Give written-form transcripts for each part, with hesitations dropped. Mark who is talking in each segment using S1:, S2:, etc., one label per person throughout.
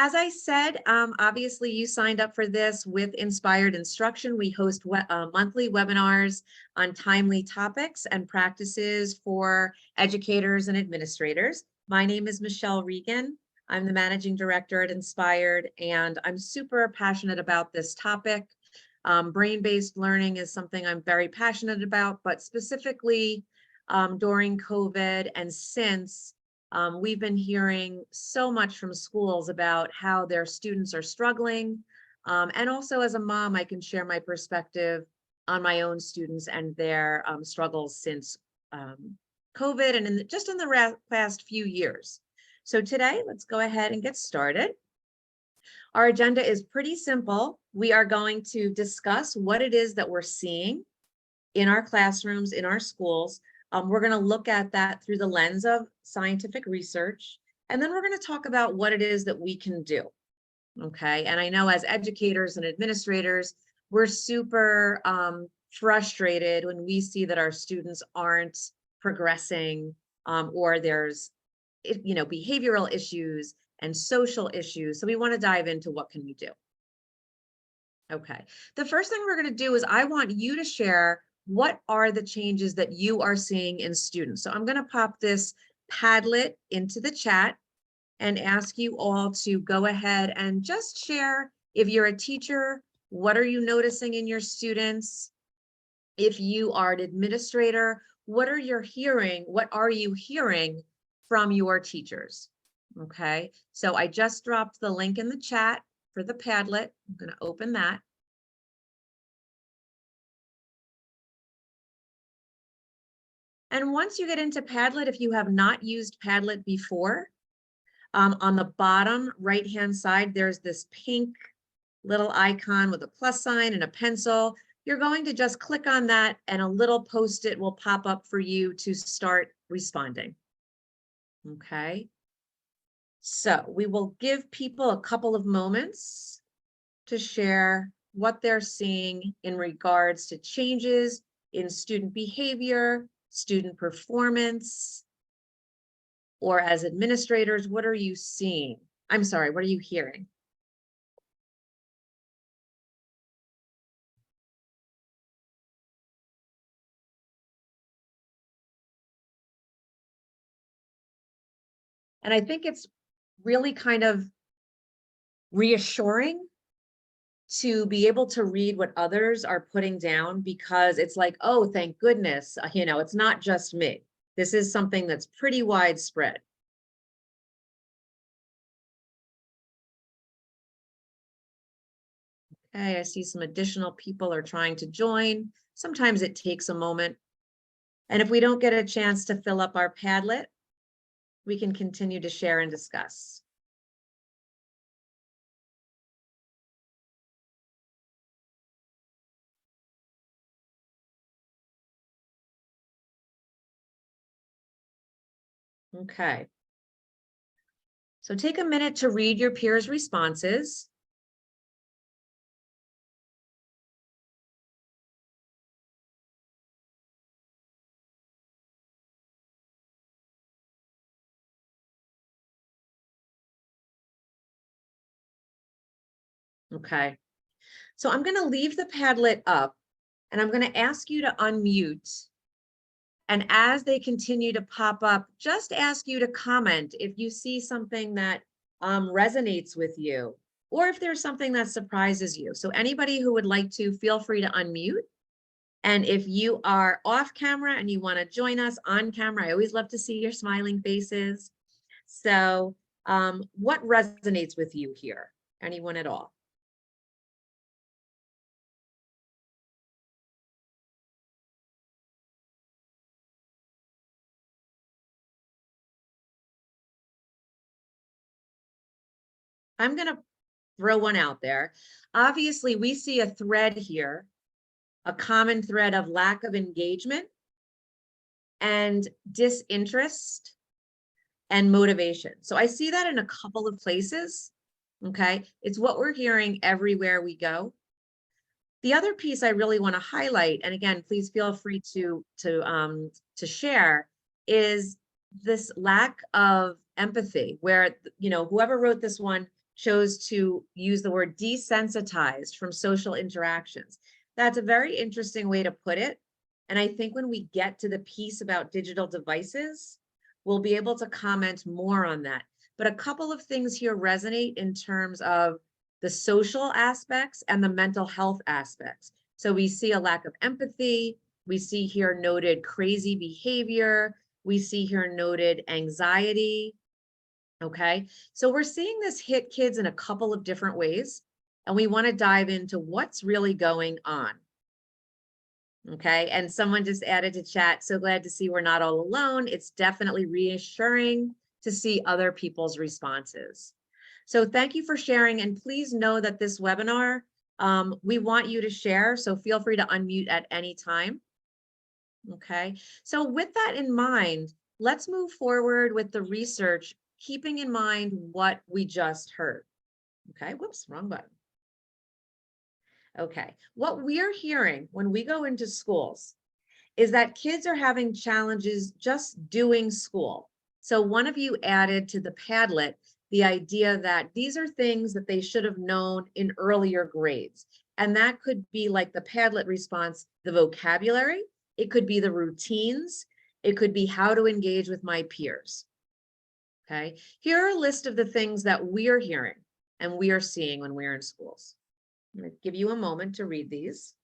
S1: As I said, obviously you signed up for this with Inspired Instruction. We host monthly webinars on timely topics and practices for educators and administrators. My name is Michele Regan. I'm the managing director at Inspired, and I'm super passionate about this topic. Brain-based learning is something I'm very passionate about, but specifically during COVID and since, we've been hearing so much from schools about how their students are struggling. And also as a mom, I can share my perspective on my own students and their struggles since COVID and just in the past few years. So today, let's go ahead and get started. Our agenda is pretty simple. We are going to discuss what it is that we're seeing in our classrooms, in our schools. We're going to look at that through the lens of scientific research, and then we're going to talk about what it is that we can do. Okay, and I know as educators and administrators, we're super frustrated when we see that our students aren't progressing, or there's, behavioral issues and social issues. So we want to dive into what can we do. Okay, the first thing we're going to do is I want you to share what are the changes that you are seeing in students. So I'm going to pop this Padlet into the chat and ask you all to go ahead and just share, if you're a teacher, what are you noticing in your students? If you are an administrator, what are you hearing from your teachers? Okay, so I just dropped the link in the chat for the Padlet. I'm going to open that. And once you get into Padlet, if you have not used Padlet before, on the bottom right-hand side, there's this pink little icon with a plus sign and a pencil. You're going to just click on that and a little post-it will pop up for you to start responding. Okay. So we will give people a couple of moments to share what they're seeing in regards to changes in student behavior, student performance, or as administrators, what are you seeing? I'm sorry, what are you hearing? And I think it's really kind of reassuring to be able to read what others are putting down, because it's like, oh, thank goodness, it's not just me. This is something that's pretty widespread. Okay, I see some additional people are trying to join. Sometimes it takes a moment. And if we don't get a chance to fill up our Padlet, we can continue to share and discuss. Okay. So take a minute to read your peers' responses. Okay. So I'm going to leave the Padlet up and I'm going to ask you to unmute. And as they continue to pop up, just ask you to comment if you see something that resonates with you, or if there's something that surprises you. So anybody who would like to, feel free to unmute. And if you are off camera and you want to join us on camera, I always love to see your smiling faces. So what resonates with you here? Anyone at all? I'm going to throw one out there. Obviously, we see a thread here, a common thread of lack of engagement and disinterest and motivation. So I see that in a couple of places. Okay, it's what we're hearing everywhere we go. The other piece I really want to highlight, and again, please feel free to share, is this lack of empathy, where whoever wrote this one chose to use the word desensitized from social interactions. That's a very interesting way to put it. And I think when we get to the piece about digital devices, we'll be able to comment more on that. But a couple of things here resonate in terms of the social aspects and the mental health aspects. So we see a lack of empathy. We see here noted crazy behavior. We see here noted anxiety. Okay, so we're seeing this hit kids in a couple of different ways, and we want to dive into what's really going on. Okay, and someone just added to chat, so glad to see we're not all alone. It's definitely reassuring to see other people's responses. So thank you for sharing, and please know that this webinar, we want you to share, so feel free to unmute at any time. Okay, so with that in mind, let's move forward with the research, keeping in mind what we just heard. Okay, whoops, wrong button. Okay, what we're hearing when we go into schools is that kids are having challenges just doing school. So one of you added to the Padlet the idea that these are things that they should have known in earlier grades. And that could be like the Padlet response, the vocabulary, it could be the routines, it could be how to engage with my peers. Okay, here are a list of the things that we're hearing and we are seeing when we're in schools. I'm going to give you a moment to read these.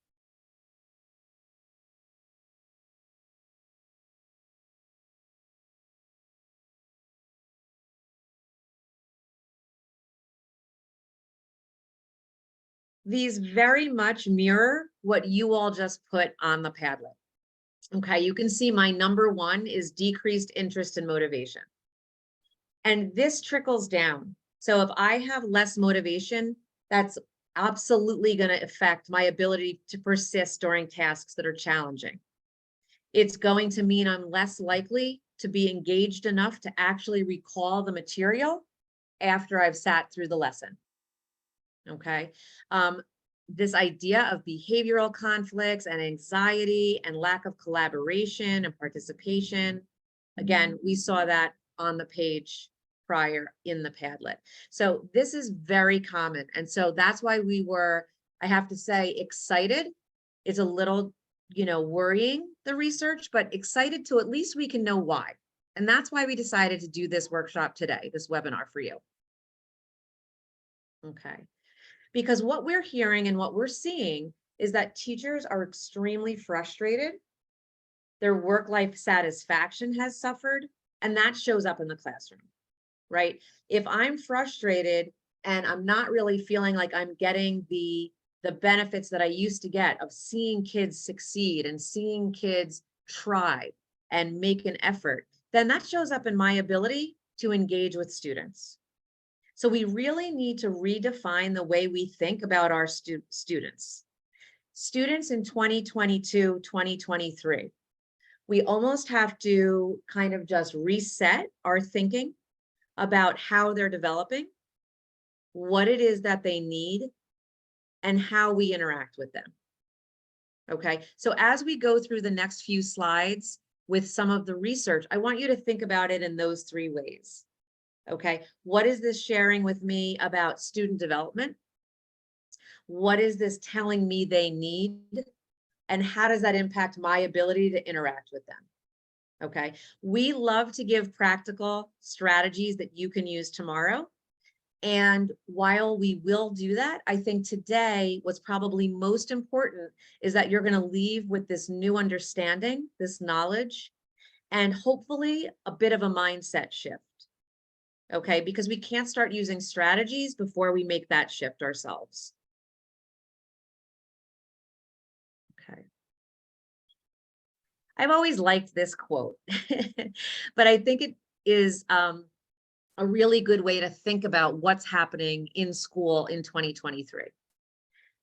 S1: These very much mirror what you all just put on the Padlet. Okay, you can see my number one is decreased interest and motivation. And this trickles down. So if I have less motivation, that's absolutely going to affect my ability to persist during tasks that are challenging. It's going to mean I'm less likely to be engaged enough to actually recall the material after I've sat through the lesson. Okay. This idea of behavioral conflicts and anxiety and lack of collaboration and participation. Again, we saw that on the page prior in the Padlet. So this is very common. And so that's why we were, I have to say, excited. It's a little, worrying, the research, but excited to at least we can know why. And that's why we decided to do this workshop today, this webinar for you. Okay. Because what we're hearing and what we're seeing is that teachers are extremely frustrated. Their work-life satisfaction has suffered, and that shows up in the classroom, right? If I'm frustrated and I'm not really feeling like I'm getting the benefits that I used to get of seeing kids succeed and seeing kids try and make an effort, then that shows up in my ability to engage with students. So we really need to redefine the way we think about our students. Students in 2022, 2023, we almost have to kind of just reset our thinking about how they're developing, what it is that they need, and how we interact with them. Okay, so as we go through the next few slides with some of the research, I want you to think about it in those three ways. Okay, what is this sharing with me about student development? What is this telling me they need? And how does that impact my ability to interact with them? Okay, we love to give practical strategies that you can use tomorrow. And while we will do that, I think today what's probably most important is that you're going to leave with this new understanding, this knowledge, and hopefully a bit of a mindset shift. Okay, because we can't start using strategies before we make that shift ourselves. Okay. I've always liked this quote, but I think it is a really good way to think about what's happening in school in 2023.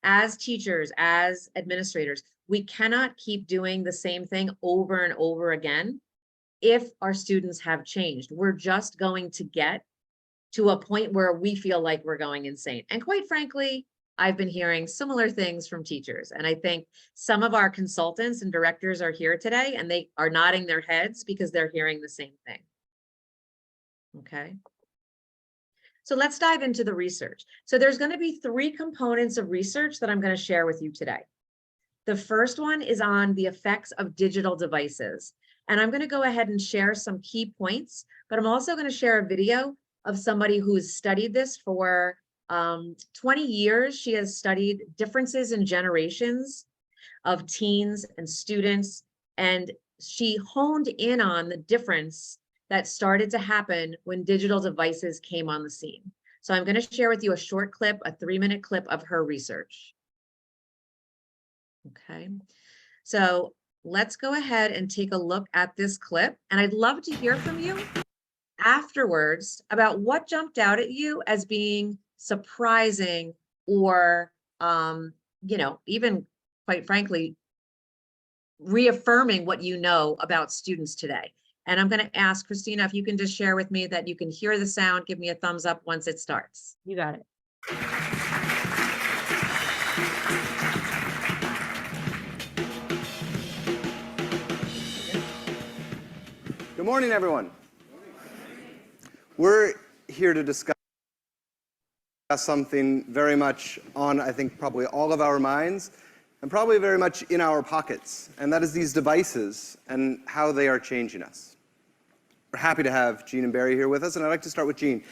S1: As teachers, as administrators, we cannot keep doing the same thing over and over again if our students have changed. We're just going to get to a point where we feel like we're going insane. And quite frankly, I've been hearing similar things from teachers. And I think some of our consultants and directors are here today and they are nodding their heads because they're hearing the same thing. Okay. So let's dive into the research. So there's going to be 3 components of research that I'm going to share with you today. The first one is on the effects of digital devices. And I'm going to go ahead and share some key points, but I'm also going to share a video of somebody who's studied this for 20 years. She has studied differences in generations of teens and students, and she honed in on the difference that started to happen when digital devices came on the scene. So I'm going to share with you a short clip, a 3-minute clip of her research. Okay, so let's go ahead and take a look at this clip, and I'd love to hear from you afterwards about what jumped out at you as being surprising or, even quite frankly, reaffirming what you know about students today. And I'm going to ask Christina if you can just share with me that you can hear the sound. Give me a thumbs up once it starts.
S2: You got it.
S3: Good morning, everyone. We're here to discuss something very much on, I think, probably all of our minds and probably very much in our pockets, and that is these devices and how they are changing us. We're happy to have Jean and Barry here with us, and I'd like to start with Jean.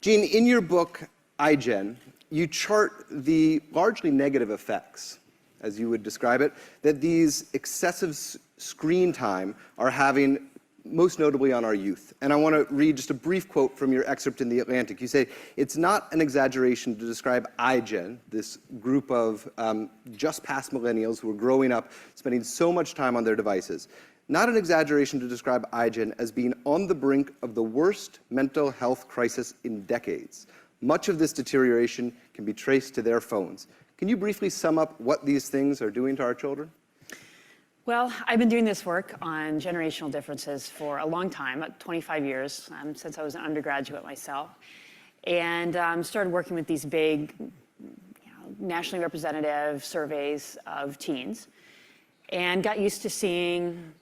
S3: Jean, in your book, iGen, you chart the largely negative effects, as you would describe it, that these excessive screen time are having most notably on our youth. And I want to read just a brief quote from your excerpt in The Atlantic. You say, "It's not an exaggeration to describe iGen, this group of just past millennials who are growing up, spending so much time on their devices. Not an exaggeration to describe iGen as being on the brink of the worst mental health crisis in decades. Much of this deterioration can be traced to their phones." Can you briefly sum up what these things are doing to our children?
S2: Well, I've been doing this work on generational differences for a long time, about 25 years, since I was an undergraduate myself, and started working with these big, nationally representative surveys of teens, and got used to seeing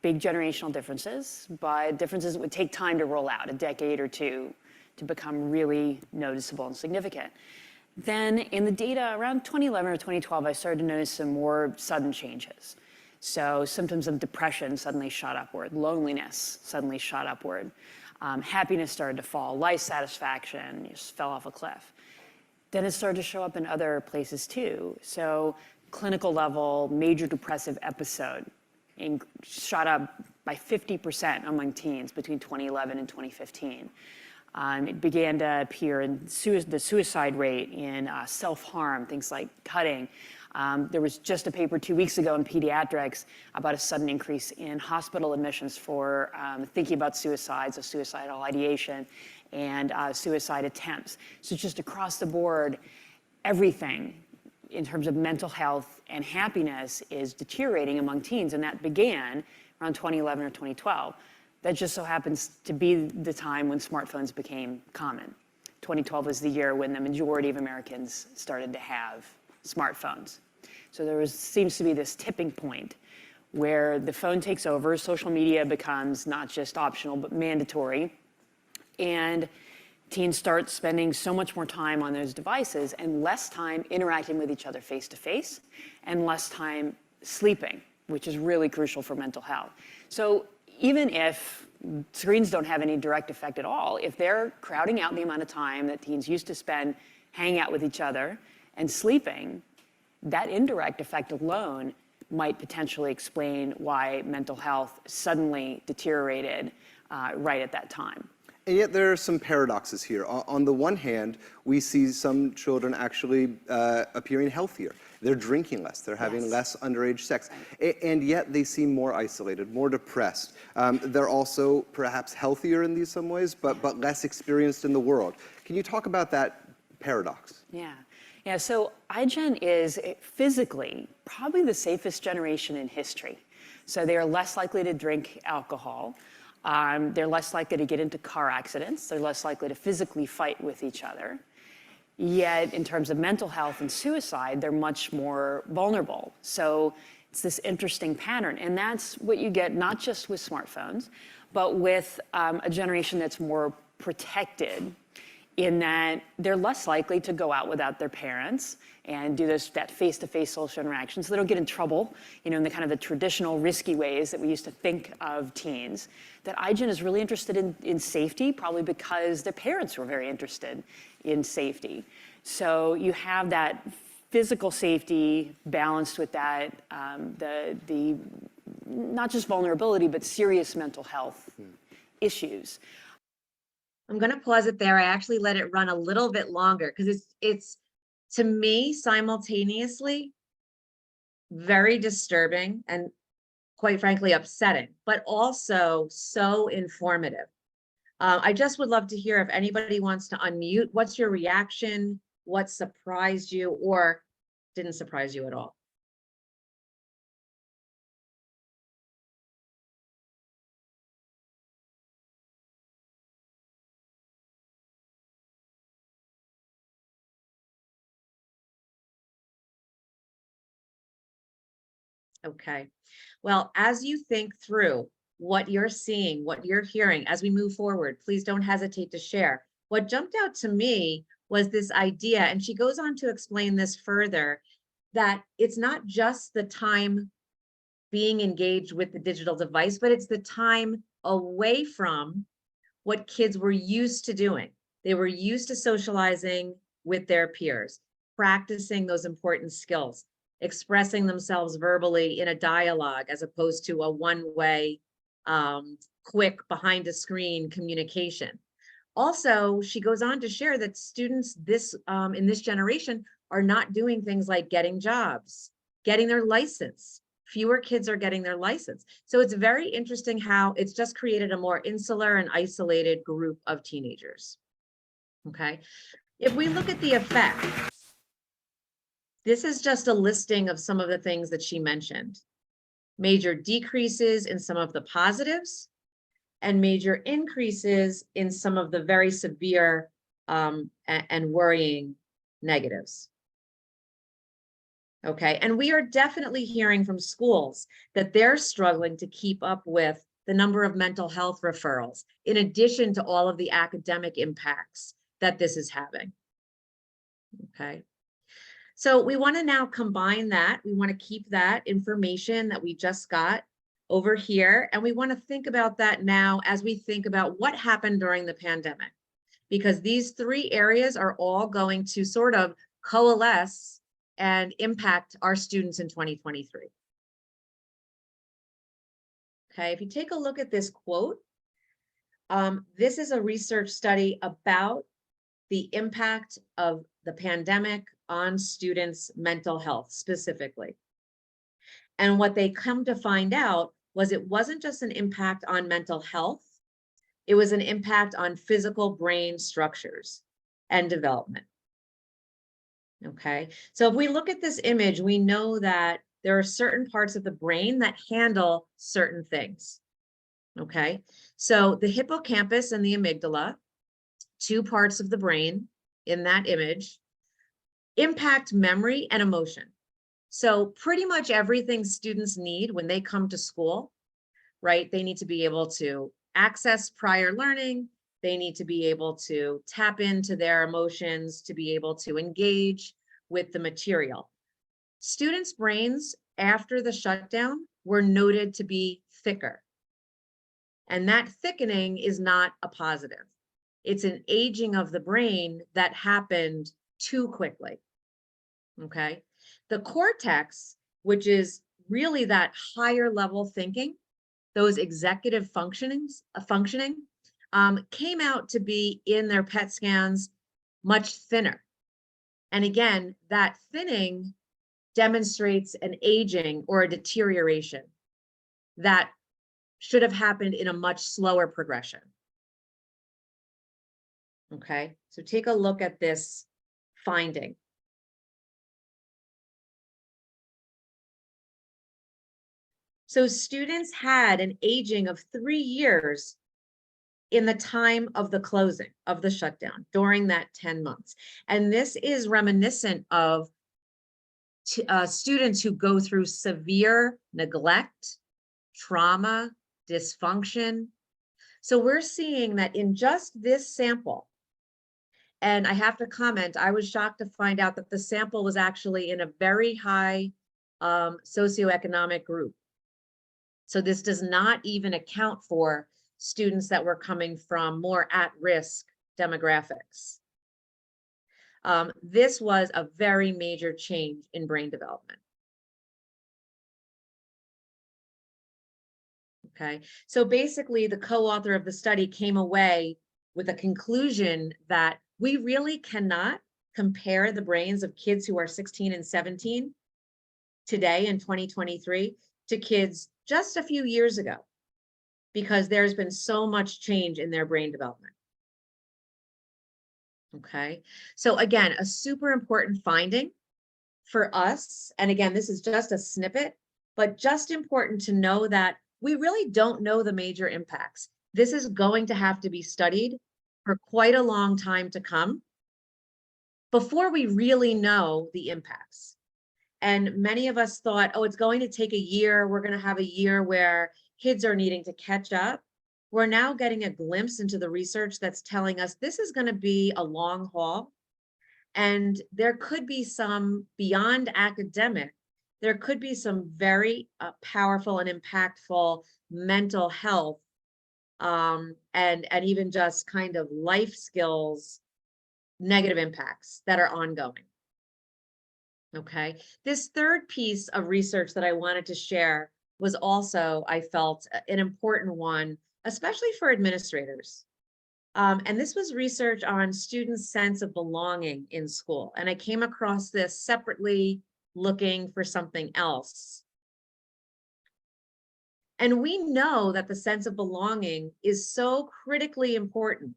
S2: big generational differences, but differences that would take time to roll out, a decade or two, to become really noticeable and significant. Then in the data around 2011 or 2012, I started to notice some more sudden changes. So symptoms of depression suddenly shot upward, loneliness suddenly shot upward, happiness started to fall, life satisfaction just fell off a cliff. Then it started to show up in other places too. So clinical level, major depressive episode shot up by 50% among teens between 2011 and 2015. It began to appear in the suicide rate, in self-harm, things like cutting. There was just a paper 2 weeks ago in Pediatrics about a sudden increase in hospital admissions for thinking about suicides, of suicidal ideation, and suicide attempts. So just across the board, everything in terms of mental health and happiness is deteriorating among teens, and that began around 2011 or 2012. That just so happens to be the time when smartphones became common. 2012 was the year when the majority of Americans started to have smartphones. So there seems to be this tipping point where the phone takes over, social media becomes not just optional, but mandatory, and teens start spending so much more time on those devices and less time interacting with each other face to face and less time sleeping, which is really crucial for mental health. So even if screens don't have any direct effect at all, if they're crowding out the amount of time that teens used to spend hanging out with each other and sleeping, that indirect effect alone might potentially explain why mental health suddenly deteriorated right at that time.
S3: And yet there are some paradoxes here. On the one hand, we see some children actually appearing healthier. They're drinking less. They're having less underage sex. And yet they seem more isolated, more depressed. They're also perhaps healthier in some ways, but less experienced in the world. Can you talk about that paradox?
S2: Yeah, so iGen is physically probably the safest generation in history. So they are less likely to drink alcohol. They're less likely to get into car accidents. They're less likely to physically fight with each other. Yet, in terms of mental health and suicide, they're much more vulnerable. So it's this interesting pattern. And that's what you get not just with smartphones, but with a generation that's more protected in that they're less likely to go out without their parents and do that face-to-face social interaction, so they don't get in trouble, in the kind of the traditional risky ways that we used to think of teens. That iGen is really interested in safety, probably because their parents were very interested in safety. So you have that physical safety balanced with that, the not just vulnerability, but serious mental health issues.
S1: I'm going to pause it there. I actually let it run a little bit longer because it's to me simultaneously very disturbing and quite frankly upsetting, but also so informative. I just would love to hear if anybody wants to unmute. What's your reaction? What surprised you or didn't surprise you at all? Okay. Well, as you think through what you're seeing, what you're hearing as we move forward, please don't hesitate to share. What jumped out to me was this idea, and she goes on to explain this further, that it's not just the time being engaged with the digital device, but it's the time away from what kids were used to doing. They were used to socializing with their peers, practicing those important skills, expressing themselves verbally in a dialogue as opposed to a one-way, quick behind a screen communication. Also, she goes on to share that students in this generation are not doing things like getting jobs, getting their license. Fewer kids are getting their license. So it's very interesting how it's just created a more insular and isolated group of teenagers. Okay. If we look at the effect, this is just a listing of some of the things that she mentioned. Major decreases in some of the positives and major increases in some of the very severe and worrying negatives. Okay, and we are definitely hearing from schools that they're struggling to keep up with the number of mental health referrals, in addition to all of the academic impacts that this is having. Okay, so we want to now combine that. We want to keep that information that we just got over here, and we want to think about that now as we think about what happened during the pandemic, because these three areas are all going to sort of coalesce and impact our students in 2023. Okay, if you take a look at this quote, this is a research study about the impact of the pandemic on students' mental health specifically. And what they come to find out was it wasn't just an impact on mental health, it was an impact on physical brain structures and development. Okay, so if we look at this image, we know that there are certain parts of the brain that handle certain things. Okay, so the hippocampus and the amygdala, two parts of the brain in that image, impact memory and emotion. So pretty much everything students need when they come to school, right? They need to be able to access prior learning. They need to be able to tap into their emotions, to be able to engage with the material. Students' brains after the shutdown were noted to be thicker. And that thickening is not a positive. It's an aging of the brain that happened too quickly. Okay. The cortex, which is really that higher level thinking, those executive functioning, came out to be in their PET scans much thinner. And again, that thinning demonstrates an aging or a deterioration that should have happened in a much slower progression. Okay, so take a look at this finding. So students had an aging of 3 years in the time of the closing of the shutdown during that 10 months. And this is reminiscent of students who go through severe neglect, trauma, dysfunction. So we're seeing that in just this sample, And I have to comment, I was shocked to find out that the sample was actually in a very high socioeconomic group. So this does not even account for students that were coming from more at-risk demographics. This was a very major change in brain development. Okay, so basically the co-author of the study came away with a conclusion that we really cannot compare the brains of kids who are 16 and 17 today in 2023 to kids just a few years ago, because there's been so much change in their brain development. Okay, so again, a super important finding for us, and again, this is just a snippet, but just important to know that we really don't know the major impacts. This is going to have to be studied for quite a long time to come before we really know the impacts. And many of us thought, oh, it's going to take a year. We're going to have a year where kids are needing to catch up. We're now getting a glimpse into the research that's telling us this is going to be a long haul. And there could be some, beyond academic, there could be some very powerful and impactful mental health and even just kind of life skills negative impacts that are ongoing. Okay, this third piece of research that I wanted to share was also, I felt, an important one, especially for administrators. And this was research on students' sense of belonging in school. And I came across this separately looking for something else. And we know that the sense of belonging is so critically important,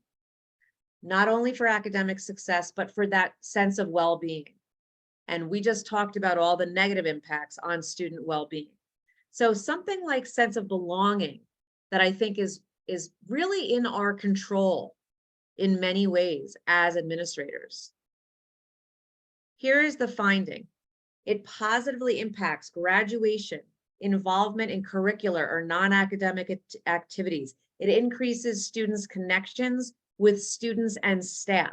S1: not only for academic success, but for that sense of well-being. And we just talked about all the negative impacts on student well-being. So something like sense of belonging that I think is really in our control in many ways as administrators. Here is the finding. It positively impacts graduation, involvement in curricular or non-academic activities. It increases students' connections with students and staff,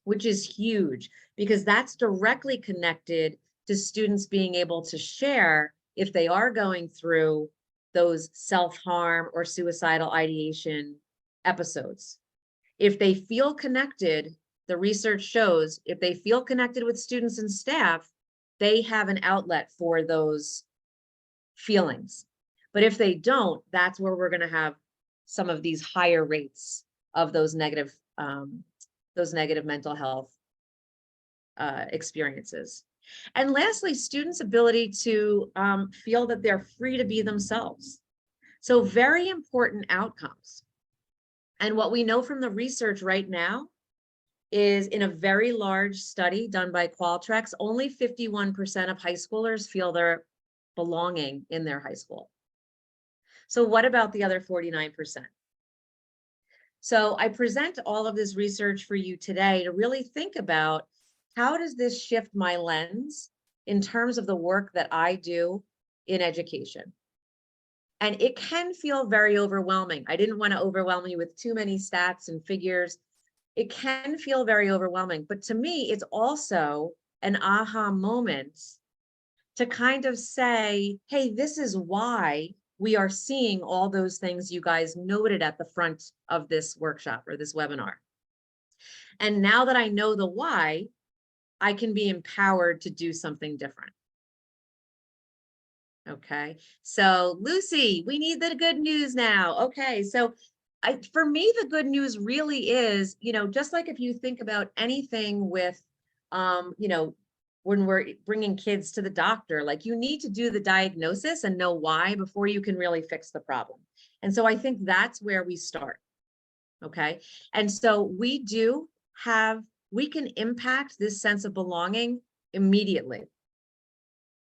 S1: which is huge because that's directly connected to students being able to share if they are going through those self-harm or suicidal ideation episodes. If they feel connected, the research shows if they feel connected with students and staff, they have an outlet for those feelings. But if they don't, that's where we're going to have some of these higher rates of those negative mental health experiences. And lastly, students' ability to feel that they're free to be themselves. So very important outcomes. And what we know from the research right now is in a very large study done by Qualtrics, only 51% of high schoolers feel they're belonging in their high school. So what about the other 49%? So I present all of this research for you today to really think about how does this shift my lens in terms of the work that I do in education? And it can feel very overwhelming. I didn't want to overwhelm you with too many stats and figures. It can feel very overwhelming, but to me, it's also an aha moment to kind of say, hey, this is why we are seeing all those things you guys noted at the front of this workshop or this webinar. And now that I know the why, I can be empowered to do something different. Okay, so Lucy, we need the good news now. Okay, so for me, the good news really is, just like if you think about anything with, when we're bringing kids to the doctor, like you need to do the diagnosis and know why before you can really fix the problem. And so I think that's where we start. Okay, and so we can impact this sense of belonging immediately.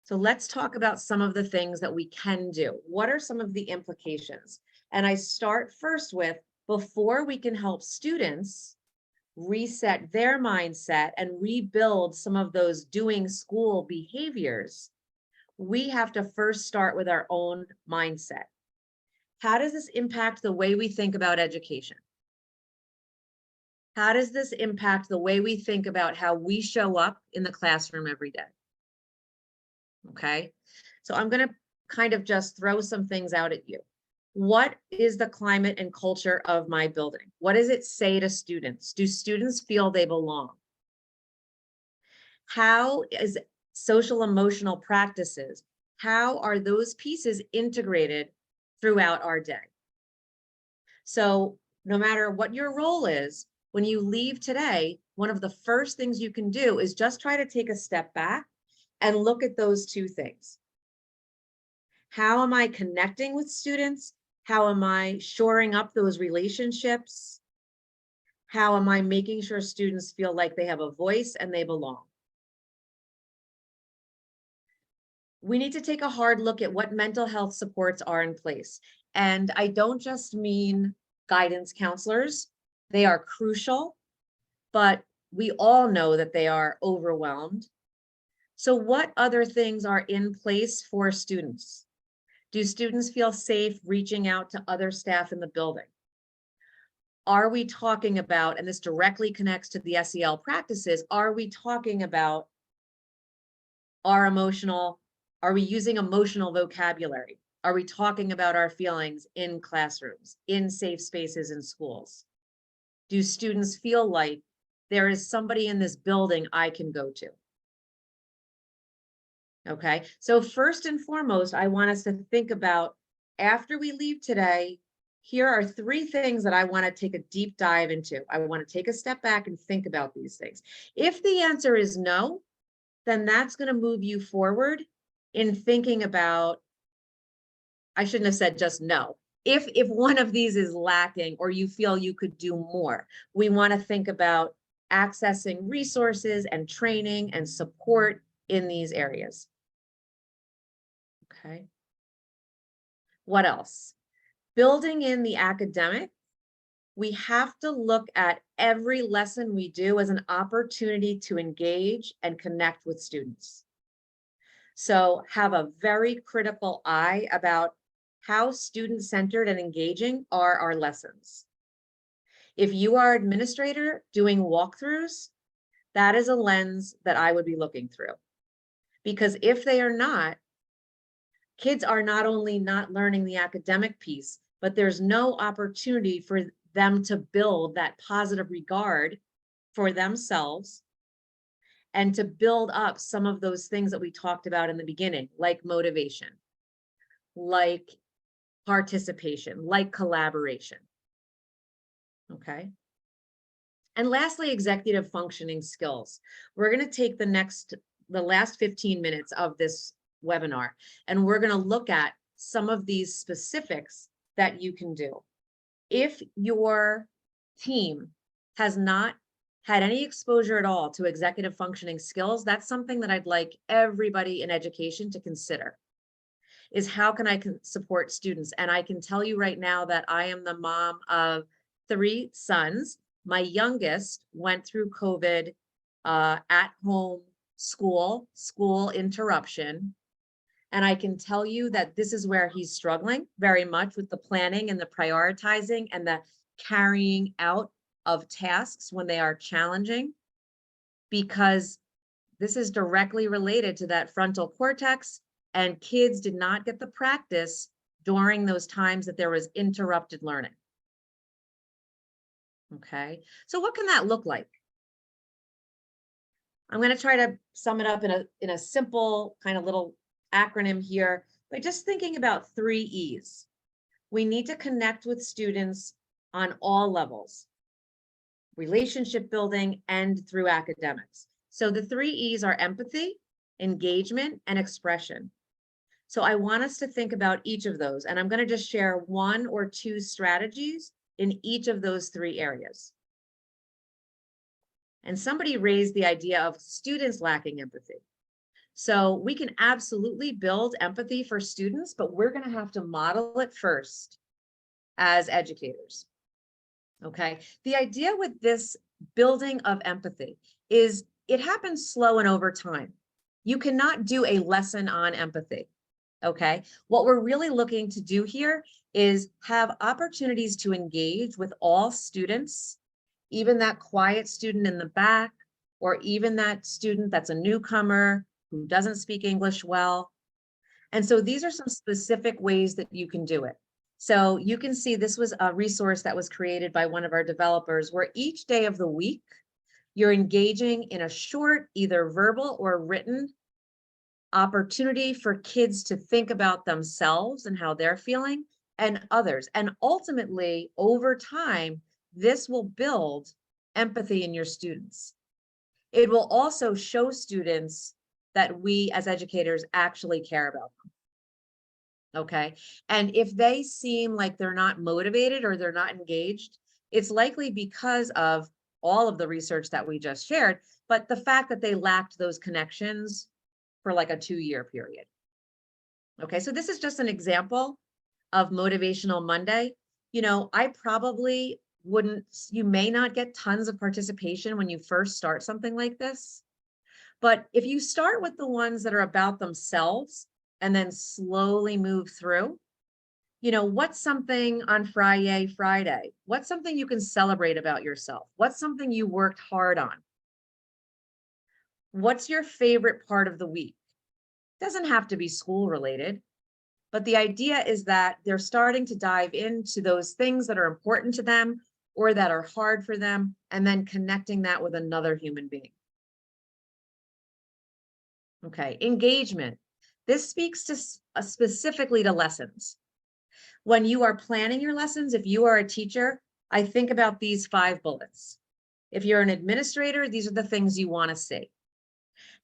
S1: So let's talk about some of the things that we can do. What are some of the implications? And I start first with, before we can help students reset their mindset and rebuild some of those doing school behaviors, we have to first start with our own mindset. How does this impact the way we think about education? How does this impact the way we think about how we show up in the classroom every day? Okay, so I'm going to kind of just throw some things out at you. What is the climate and culture of my building? What does it say to students? Do students feel they belong? How is social emotional practices? How are those pieces integrated throughout our day? So no matter what your role is, when you leave today, one of the first things you can do is just try to take a step back and look at those two things. How am I connecting with students? How am I shoring up those relationships? How am I making sure students feel like they have a voice and they belong? We need to take a hard look at what mental health supports are in place. And I don't just mean guidance counselors. They are crucial, but we all know that they are overwhelmed. So what other things are in place for students? Do students feel safe reaching out to other staff in the building? Are we talking about, and this directly connects to the SEL practices, are we talking about our emotional, are we using emotional vocabulary? Are we talking about our feelings in classrooms, in safe spaces in schools? Do students feel like there is somebody in this building I can go to? Okay, so first and foremost, I want us to think about, after we leave today, here are 3 things that I want to take a deep dive into. I want to take a step back and think about these things. If the answer is no, then that's going to move you forward in thinking about, I shouldn't have said just no. If one of these is lacking or you feel you could do more, we want to think about accessing resources and training and support in these areas. Okay. What else? Building in the academic, we have to look at every lesson we do as an opportunity to engage and connect with students. So have a very critical eye about how student-centered and engaging are our lessons. If you are an administrator doing walkthroughs, that is a lens that I would be looking through. Because if they are not, kids are not only not learning the academic piece, but there's no opportunity for them to build that positive regard for themselves and to build up some of those things that we talked about in the beginning, like motivation, like participation, like collaboration. Okay. And lastly, executive functioning skills. We're going to take the last 15 minutes of this webinar, and we're going to look at some of these specifics that you can do. If your team has not had any exposure at all to executive functioning skills, that's something that I'd like everybody in education to consider, is how can I support students? And I can tell you right now that I am the mom of 3 sons. My youngest went through COVID at home school interruption. And I can tell you that this is where he's struggling very much with the planning and the prioritizing and the carrying out of tasks when they are challenging, because this is directly related to that frontal cortex, and kids did not get the practice during those times that there was interrupted learning. Okay, so what can that look like? I'm going to try to sum it up in a simple kind of little acronym here by just thinking about 3 E's. We need to connect with students on all levels, relationship building and through academics. So the 3 E's are empathy, engagement, and expression. So I want us to think about each of those, and I'm going to just share 1 or 2 strategies in each of those 3 areas. And somebody raised the idea of students lacking empathy. So we can absolutely build empathy for students, but we're going to have to model it first as educators. Okay. The idea with this building of empathy is it happens slow and over time. You cannot do a lesson on empathy. Okay. What we're really looking to do here is have opportunities to engage with all students even that quiet student in the back, or even that student that's a newcomer who doesn't speak English well. And so these are some specific ways that you can do it. So you can see this was a resource that was created by one of our developers where each day of the week, you're engaging in a short, either verbal or written opportunity for kids to think about themselves and how they're feeling and others. And ultimately, over time, this will build empathy in your students. It will also show students that we as educators actually care about them. Okay. And if they seem like they're not motivated or they're not engaged, it's likely because of all of the research that we just shared, but the fact that they lacked those connections for like a 2-year period. Okay, so this is just an example of Motivational Monday. You know, I probably wouldn't, you may not get tons of participation when you first start something like this. But if you start with the ones that are about themselves and then slowly move through, you know, what's something on Friday? What's something you can celebrate about yourself? What's something you worked hard on? What's your favorite part of the week? Doesn't have to be school related, but the idea is that they're starting to dive into those things that are important to them or that are hard for them, and then connecting that with another human being. Okay, engagement. This speaks to specifically to lessons. When you are planning your lessons, if you are a teacher, I think about these 5 bullets. If you're an administrator, these are the things you want to see.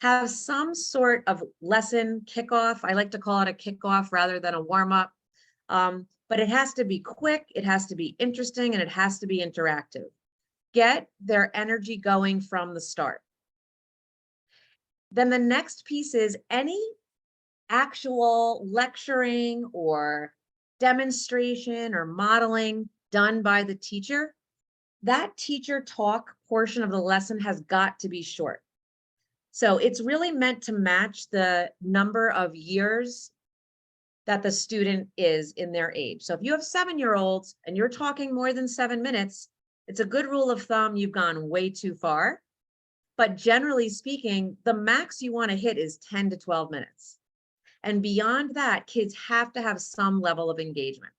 S1: Have some sort of lesson kickoff. I like to call it a kickoff rather than a warm up. But it has to be quick, it has to be interesting, and it has to be interactive. Get their energy going from the start. Then the next piece is any actual lecturing or demonstration or modeling done by the teacher. That teacher talk portion of the lesson has got to be short. So it's really meant to match the number of years that the student is in their age. So if you have 7-year-olds and you're talking more than 7 minutes, it's a good rule of thumb, you've gone way too far. But generally speaking, the max you want to hit is 10 to 12 minutes. And beyond that, kids have to have some level of engagement.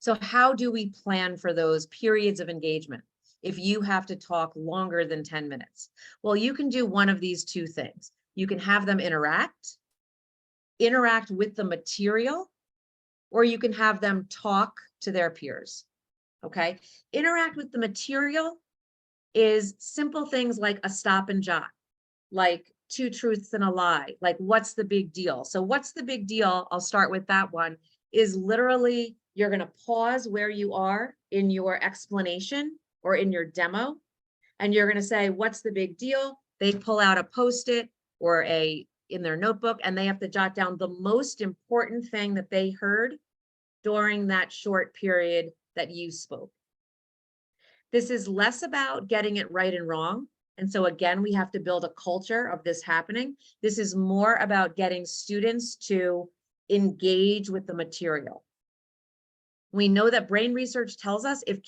S1: So how do we plan for those periods of engagement if you have to talk longer than 10 minutes? Well, you can do one of these 2 things. You can have them interact with the material, or you can have them talk to their peers. Okay, interact with the material is simple things like a stop and jot, like 2 truths and a lie, like what's the big deal? So what's the big deal? I'll start with that one, is literally you're going to pause where you are in your explanation or in your demo, and you're going to say, what's the big deal? They pull out a Post-it or in their notebook, and they have to jot down the most important thing that they heard during that short period that you spoke. This is less about getting it right and wrong. And so again, we have to build a culture of this happening. This is more about getting students to engage with the material. We know that brain research tells us if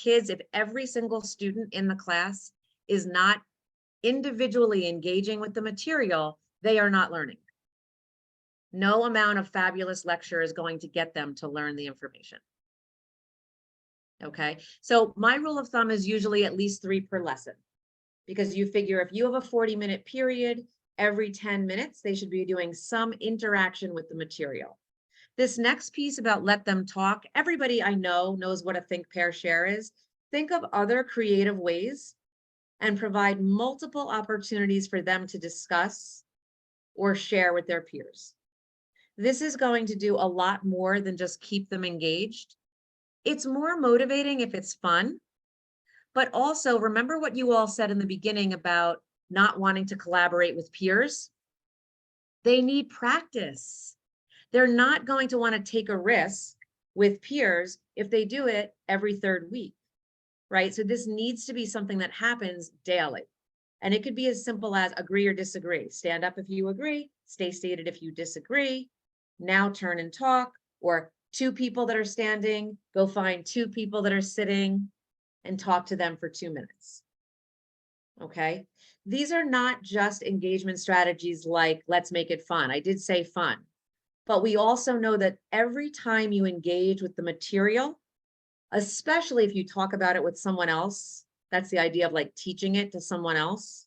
S1: every single student in the class is not individually engaging with the material, they are not learning. No amount of fabulous lecture is going to get them to learn the information. Okay, so my rule of thumb is usually at least 3 per lesson, because you figure if you have a 40-minute period, every 10 minutes, they should be doing some interaction with the material. This next piece about let them talk, everybody I know knows what a think, pair, share is. Think of other creative ways and provide multiple opportunities for them to discuss or share with their peers. This is going to do a lot more than just keep them engaged. It's more motivating if it's fun, but also remember what you all said in the beginning about not wanting to collaborate with peers. They need practice. They're not going to want to take a risk with peers if they do it every 3rd week, right? So this needs to be something that happens daily. And it could be as simple as agree or disagree. Stand up if you agree, stay seated if you disagree, now turn and talk, or 2 people that are standing, go find 2 people that are sitting. and talk to them for 2 minutes. Okay. These are not just engagement strategies like let's make it fun. I did say fun, but we also know that every time you engage with the material, especially if you talk about it with someone else, that's the idea of like teaching it to someone else.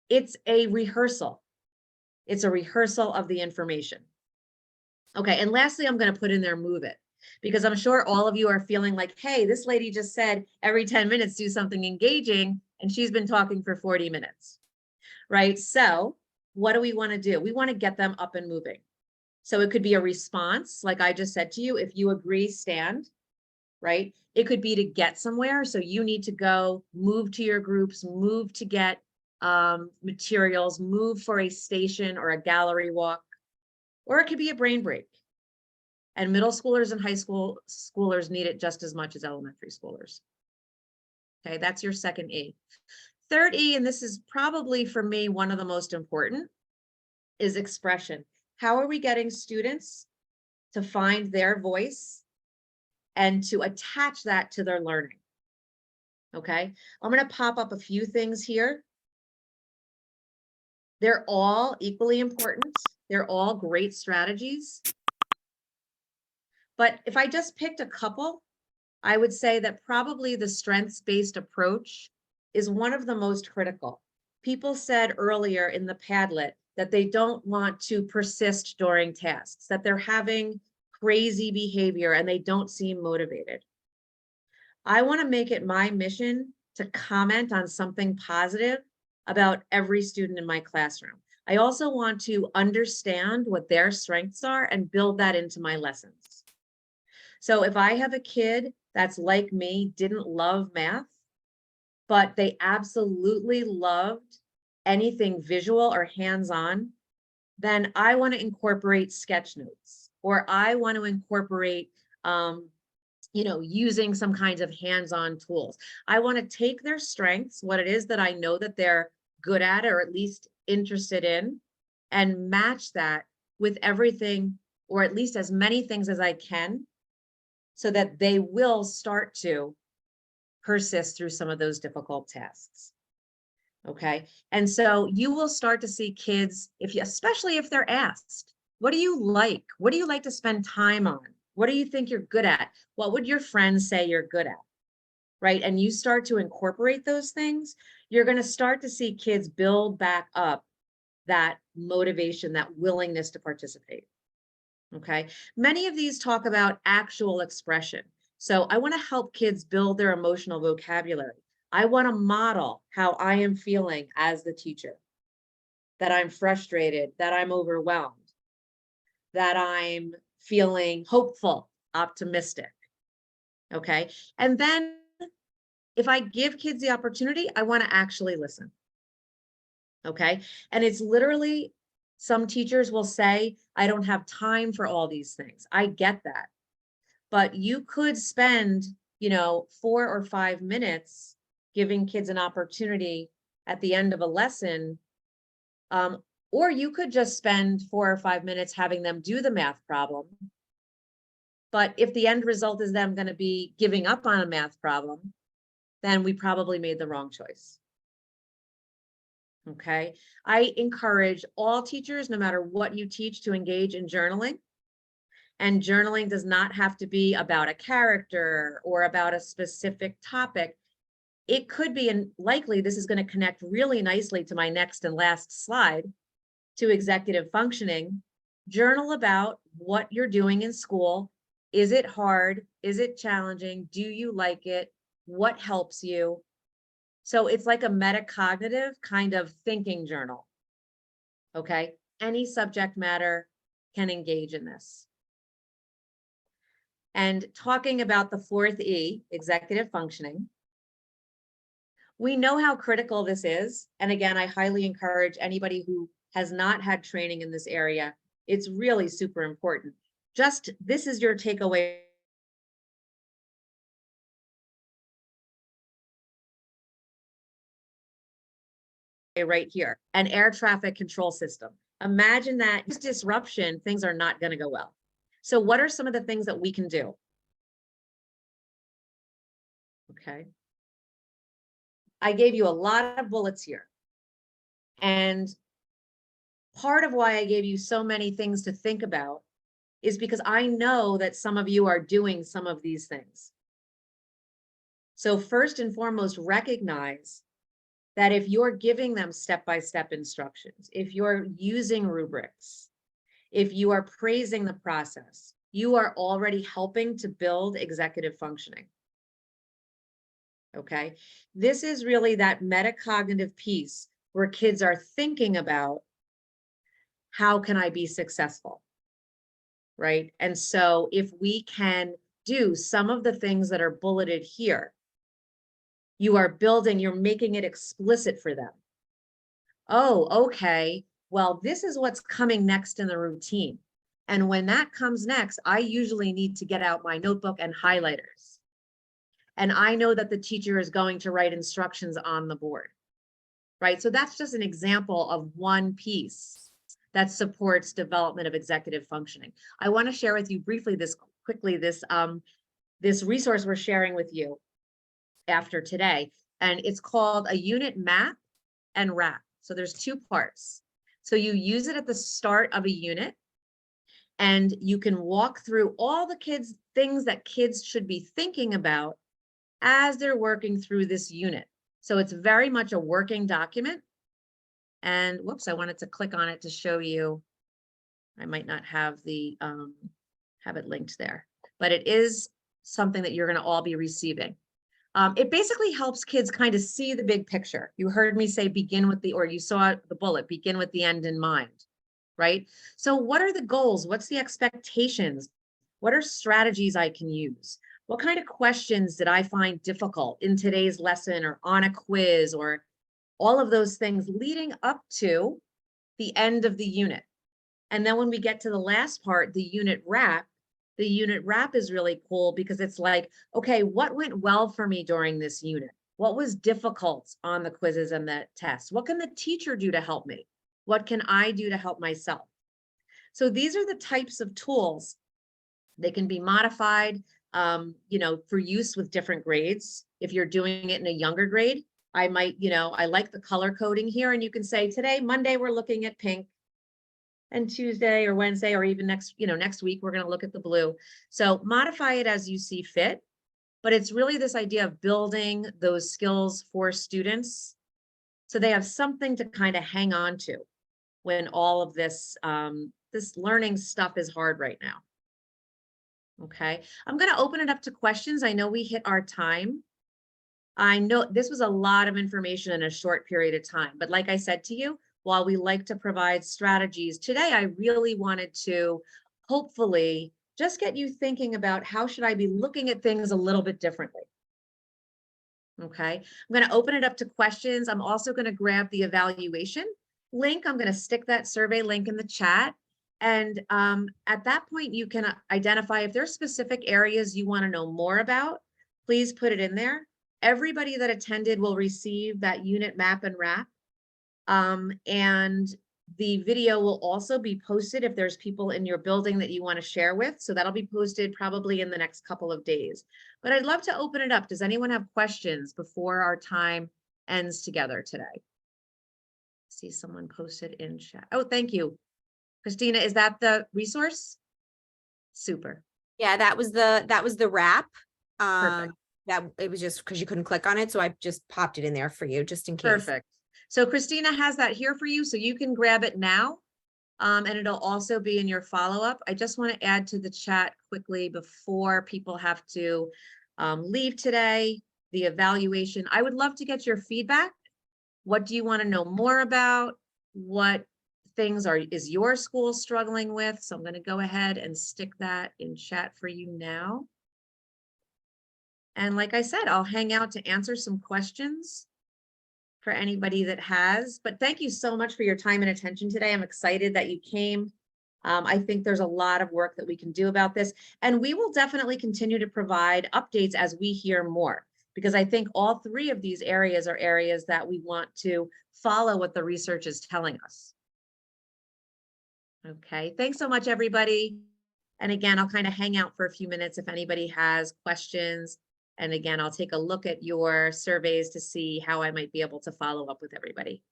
S1: It's a rehearsal. It's a rehearsal of the information. Okay, and lastly, I'm going to put in there move it, because I'm sure all of you are feeling like, hey, this lady just said every 10 minutes do something engaging, and she's been talking for 40 minutes, right? So what do we want to do? We want to get them up and moving. So it could be a response, like I just said to you, if you agree, stand, right? It could be to get somewhere. So you need to go, move to your groups, move to get materials, move for a station or a gallery walk, or it could be a brain break. And middle schoolers and high schoolers need it just as much as elementary schoolers. Okay, that's your second E. Third E, and this is probably for me one of the most important, is expression. How are we getting students to find their voice and to attach that to their learning? Okay, I'm going to pop up a few things here. They're all equally important. They're all great strategies. But if I just picked a couple, I would say that probably the strengths-based approach is one of the most critical. People said earlier in the Padlet that they don't want to persist during tasks, that they're having crazy behavior and they don't seem motivated. I want to make it my mission to comment on something positive about every student in my classroom. I also want to understand what their strengths are and build that into my lessons. So if I have a kid that's like me, didn't love math, but they absolutely loved anything visual or hands-on, then I want to incorporate sketch notes, or I want to incorporate using some kinds of hands-on tools. I want to take their strengths, what it is that I know that they're good at or at least interested in, and match that with everything, or at least as many things as I can, so that they will start to persist through some of those difficult tasks. Okay. And so you will start to see kids, especially if they're asked, what do you like? What do you like to spend time on? What do you think you're good at? What would your friends say you're good at? Right. And you start to incorporate those things, you're going to start to see kids build back up that motivation, that willingness to participate. Okay. Many of these talk about actual expression. So I want to help kids build their emotional vocabulary. I want to model how I am feeling as the teacher, that I'm frustrated, that I'm overwhelmed, that I'm feeling hopeful, optimistic. Okay. And then if I give kids the opportunity, I want to actually listen. Okay. And it's literally, some teachers will say, I don't have time for all these things. I get that. But you could spend, 4 or 5 minutes giving kids an opportunity at the end of a lesson. Or you could just spend 4 or 5 minutes having them do the math problem. But if the end result is them going to be giving up on a math problem, then we probably made the wrong choice. Okay. I encourage all teachers, no matter what you teach, to engage in journaling. And journaling does not have to be about a character or about a specific topic. It could be, and likely this is going to connect really nicely to my next and last slide, to executive functioning. Journal about what you're doing in school. Is it hard? Is it challenging? Do you like it? What helps you? So it's like a metacognitive kind of thinking journal. Okay. Any subject matter can engage in this. And talking about the fourth E, executive functioning, we know how critical this is. And again, I highly encourage anybody who has not had training in this area. It's really super important. Just this is your takeaway right here, an air traffic control system. Imagine that disruption, things are not going to go well. So what are some of the things that we can do? Okay. I gave you a lot of bullets here. And part of why I gave you so many things to think about is because I know that some of you are doing some of these things. So first and foremost, recognize that if you're giving them step-by-step instructions, if you're using rubrics, if you are praising the process, you are already helping to build executive functioning. Okay. This is really that metacognitive piece where kids are thinking about, how can I be successful? Right. And so if we can do some of the things that are bulleted here, you are building, you're making it explicit for them. Oh, okay. Well, this is what's coming next in the routine. And when that comes next, I usually need to get out my notebook and highlighters. And I know that the teacher is going to write instructions on the board, right? So that's just an example of one piece that supports development of executive functioning. I want to share with you briefly this resource we're sharing with you after today, and it's called a unit map and wrap. So there's two parts. So you use it at the start of a unit, and you can walk through all the things that kids should be thinking about as they're working through this unit. So it's very much a working document. And whoops, I wanted to click on it to show you. I might not have have it linked there, but it is something that you're going to all be receiving. It basically helps kids kind of see the big picture. You heard me say begin with or you saw the bullet, begin with the end in mind, right? So what are the goals? What's the expectations? What are strategies I can use? What kind of questions did I find difficult in today's lesson or on a quiz, or all of those things leading up to the end of the unit? And then when we get to the last part, the unit wrap is really cool because it's like, okay, what went well for me during this unit? What was difficult on the quizzes and the tests? What can the teacher do to help me? What can I do to help myself? So these are the types of tools. They can be modified, for use with different grades. If you're doing it in a younger grade, I might, I like the color coding here, and you can say today, Monday, we're looking at pink, and Tuesday or Wednesday, or even next week, we're going to look at the blue. So modify it as you see fit, but it's really this idea of building those skills for students so they have something to kind of hang on to when all of this, this learning stuff is hard right now. Okay, I'm going to open it up to questions. I know we hit our time. I know this was a lot of information in a short period of time, but like I said to you, while we like to provide strategies today, I really wanted to hopefully just get you thinking about how should I be looking at things a little bit differently. Okay, I'm going to open it up to questions. I'm also going to grab the evaluation link. I'm going to stick that survey link in the chat. And at that point, you can identify if there's specific areas you want to know more about, please put it in there. Everybody that attended will receive that unit map and wrap. And the video will also be posted if there's people in your building that you want to share with. So that'll be posted probably in the next couple of days. But I'd love to open it up. Does anyone have questions before our time ends together today? See someone posted in chat. Oh, thank you. Christina, is that the resource? Super.
S4: Yeah, that was the wrap.
S1: Perfect.
S4: That it was just because you couldn't click on it, so I just popped it in there for you just in case.
S1: Perfect. So Christina has that here for you, so you can grab it now, and it'll also be in your follow-up. I just want to add to the chat quickly before people have to leave today, the evaluation. I would love to get your feedback. What do you want to know more about? What things is your school struggling with? So I'm going to go ahead and stick that in chat for you now. And like I said, I'll hang out to answer some questions for anybody that has, but thank you so much for your time and attention today. I'm excited that you came. I think there's a lot of work that we can do about this, and we will definitely continue to provide updates as we hear more, because I think all three of these areas are areas that we want to follow what the research is telling us. Okay, thanks so much, everybody. And again, I'll kind of hang out for a few minutes if anybody has questions. And again, I'll take a look at your surveys to see how I might be able to follow up with everybody.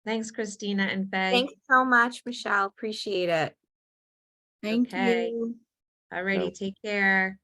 S1: Thanks, Christina and Faye.
S4: Thanks so much, Michelle. Appreciate it.
S5: Thank
S1: Okay.
S5: you.
S1: Alrighty, take care.